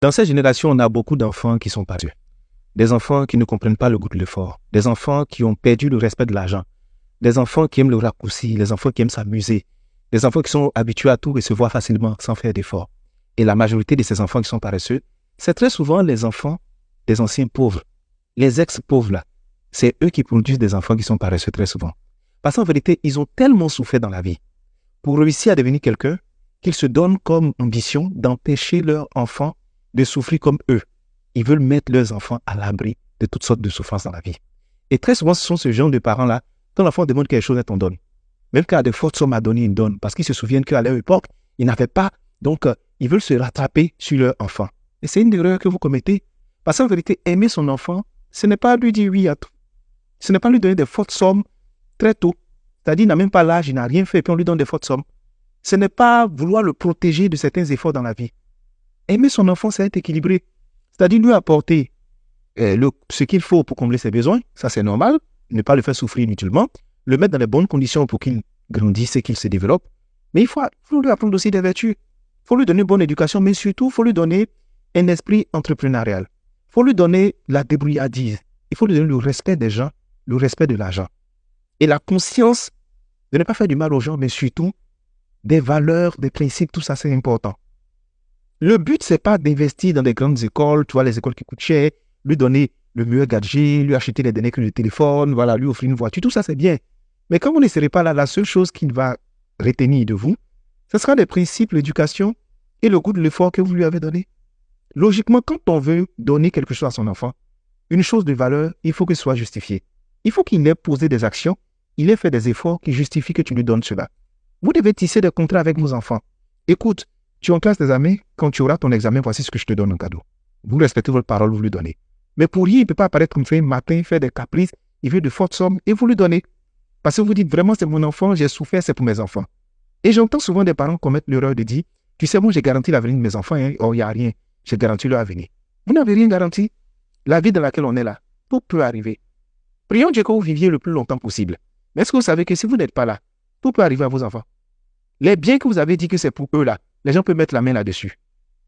Dans cette génération, on a beaucoup d'enfants qui sont paresseux. Des enfants qui ne comprennent pas le goût de l'effort. Des enfants qui ont perdu le respect de l'argent. Des enfants qui aiment le raccourci. Les enfants qui aiment s'amuser. Des enfants qui sont habitués à tout recevoir facilement sans faire d'efforts. Et la majorité de ces enfants qui sont paresseux, c'est très souvent les enfants des anciens pauvres. Les ex-pauvres là, c'est eux qui produisent des enfants qui sont paresseux très souvent. Parce qu'en vérité, ils ont tellement souffert dans la vie pour réussir à devenir quelqu'un qu'ils se donnent comme ambition d'empêcher leurs enfants de souffrir comme eux. Ils veulent mettre leurs enfants à l'abri de toutes sortes de souffrances dans la vie. Et très souvent, ce sont ce genre de parents-là, quand l'enfant demande quelque chose, ils donnent. Même quand il y a de fortes sommes à donner, ils donnent. Parce qu'ils se souviennent qu'à leur époque, ils n'avaient pas. Donc, ils veulent se rattraper sur leur enfant. Et c'est une erreur que vous commettez. Parce qu'en vérité, aimer son enfant, ce n'est pas lui dire oui à tout. Ce n'est pas lui donner des fortes sommes très tôt. C'est-à-dire, il n'a même pas l'âge, il n'a rien fait, puis on lui donne des fortes sommes. Ce n'est pas vouloir le protéger de certains efforts dans la vie. Aimer son enfant, c'est être équilibré. C'est-à-dire lui apporter ce qu'il faut pour combler ses besoins, ça c'est normal, ne pas le faire souffrir inutilement, le mettre dans les bonnes conditions pour qu'il grandisse et qu'il se développe. Mais il faut lui apprendre aussi des vertus. Il faut lui donner une bonne éducation, mais surtout, il faut lui donner un esprit entrepreneurial. Il faut lui donner la débrouillardise. Il faut lui donner le respect des gens, le respect de l'argent. Et la conscience de ne pas faire du mal aux gens, mais surtout des valeurs, des principes, tout ça c'est important. Le but, c'est pas d'investir dans des grandes écoles, tu vois, les écoles qui coûtent cher, lui donner le meilleur gadget, lui acheter les derniers cris de téléphone, voilà, lui offrir une voiture, tout ça c'est bien. Mais quand vous ne serez pas là, la seule chose qu'il va retenir de vous, ce sera les principes, l'éducation et le goût de l'effort que vous lui avez donné. Logiquement, quand on veut donner quelque chose à son enfant, une chose de valeur, il faut que ce soit justifié. Il faut qu'il ait posé des actions, il ait fait des efforts qui justifient que tu lui donnes cela. Vous devez tisser des contrats avec vos enfants. Écoute, tu es en classe d'examen, quand tu auras ton examen, voici ce que je te donne en cadeau. Vous respectez votre parole, vous lui donnez. Mais pour lui, il ne peut pas apparaître comme ça un matin, faire des caprices, il veut de fortes sommes et vous lui donnez. Parce que vous dites vraiment, c'est mon enfant, j'ai souffert, c'est pour mes enfants. Et j'entends souvent des parents commettre l'erreur de dire, tu sais, moi j'ai garanti l'avenir de mes enfants, hein, or il n'y a rien, j'ai garanti leur avenir. Vous n'avez rien garanti. La vie dans laquelle on est là, tout peut arriver. Prions Dieu que vous viviez le plus longtemps possible. Mais est-ce que vous savez que si vous n'êtes pas là, tout peut arriver à vos enfants? Les biens que vous avez dit que c'est pour eux là, les gens peuvent mettre la main là-dessus.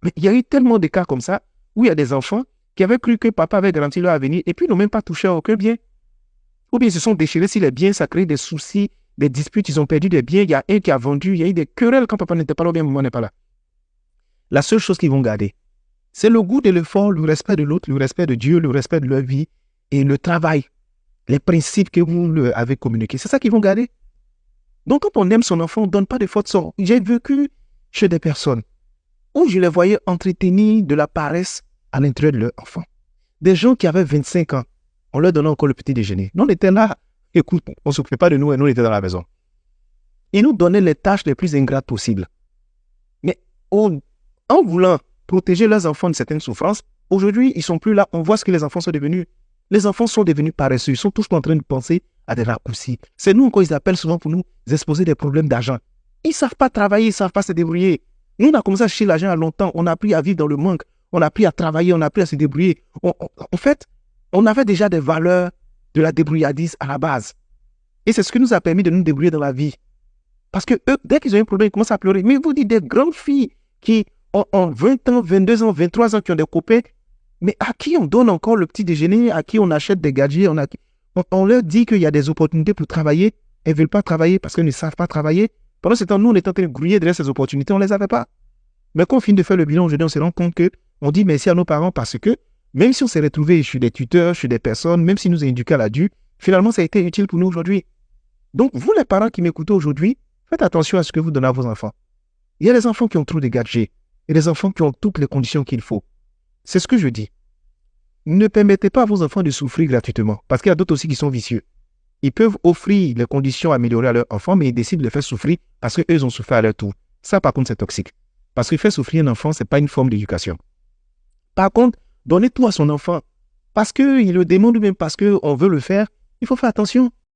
Mais il y a eu tellement de cas comme ça, où il y a des enfants qui avaient cru que papa avait garanti leur avenir et puis ils n'ont même pas touché à aucun bien. Ou bien ils se sont déchirés si les biens, ça crée des soucis, des disputes, ils ont perdu des biens, il y a un qui a vendu, il y a eu des querelles quand papa n'était pas là ou bien maman n'est pas là. La seule chose qu'ils vont garder, c'est le goût de l'effort, le respect de l'autre, le respect de Dieu, le respect de leur vie et le travail, les principes que vous leur avez communiqués. C'est ça qu'ils vont garder. Donc, quand on aime son enfant, on ne donne pas de fautes sortes. J'ai vécu chez des personnes où je les voyais entretenir de la paresse à l'intérieur de leur enfant. Des gens qui avaient 25 ans, on leur donnait encore le petit déjeuner. Nous, on était là, écoute, on ne s'occupait pas de nous et nous, on était dans la maison. Ils nous donnaient les tâches les plus ingrates possibles. Mais en voulant protéger leurs enfants de certaines souffrances, aujourd'hui, ils ne sont plus là. On voit ce que les enfants sont devenus. Les enfants sont devenus paresseux. Ils sont tous en train de penser à des raccourcis. C'est nous encore, ils appellent souvent pour nous exposer des problèmes d'argent. Ils ne savent pas travailler, ils ne savent pas se débrouiller. Nous, on a commencé à chercher l'argent à longtemps. On a appris à vivre dans le manque. On a appris à travailler, on a appris à se débrouiller. En fait, on avait déjà des valeurs de la débrouillardise à la base. Et c'est ce qui nous a permis de nous débrouiller dans la vie. Parce que eux, dès qu'ils ont un problème, ils commencent à pleurer. Mais vous dites des grandes filles qui ont 20 ans, 22 ans, 23 ans, qui ont des copains, mais à qui on donne encore le petit déjeuner, à qui on achète des gadgets, on leur dit qu'il y a des opportunités pour travailler. Elles ne veulent pas travailler parce qu'elles ne savent pas travailler. Pendant ce temps, nous, on est en train de grouiller derrière ces opportunités, on ne les avait pas. Mais quand on finit de faire le bilan aujourd'hui, on se rend compte qu'on dit merci à nos parents parce que même si on s'est retrouvés chez des tuteurs, chez des personnes, même si nous avons éduqués à l'adulte, finalement, ça a été utile pour nous aujourd'hui. Donc, vous, les parents qui m'écoutez aujourd'hui, faites attention à ce que vous donnez à vos enfants. Il y a des enfants qui ont trop de gadgets et des enfants qui ont toutes les conditions qu'il faut. C'est ce que je dis. Ne permettez pas à vos enfants de souffrir gratuitement parce qu'il y a d'autres aussi qui sont vicieux. Ils peuvent offrir les conditions améliorées à leurs enfants, mais ils décident de les faire souffrir parce qu'eux ont souffert à leur tour. Ça, par contre, c'est toxique. Parce que faire souffrir un enfant, ce n'est pas une forme d'éducation. Par contre, donner tout à son enfant parce qu'il le demande ou même parce qu'on veut le faire, il faut faire attention.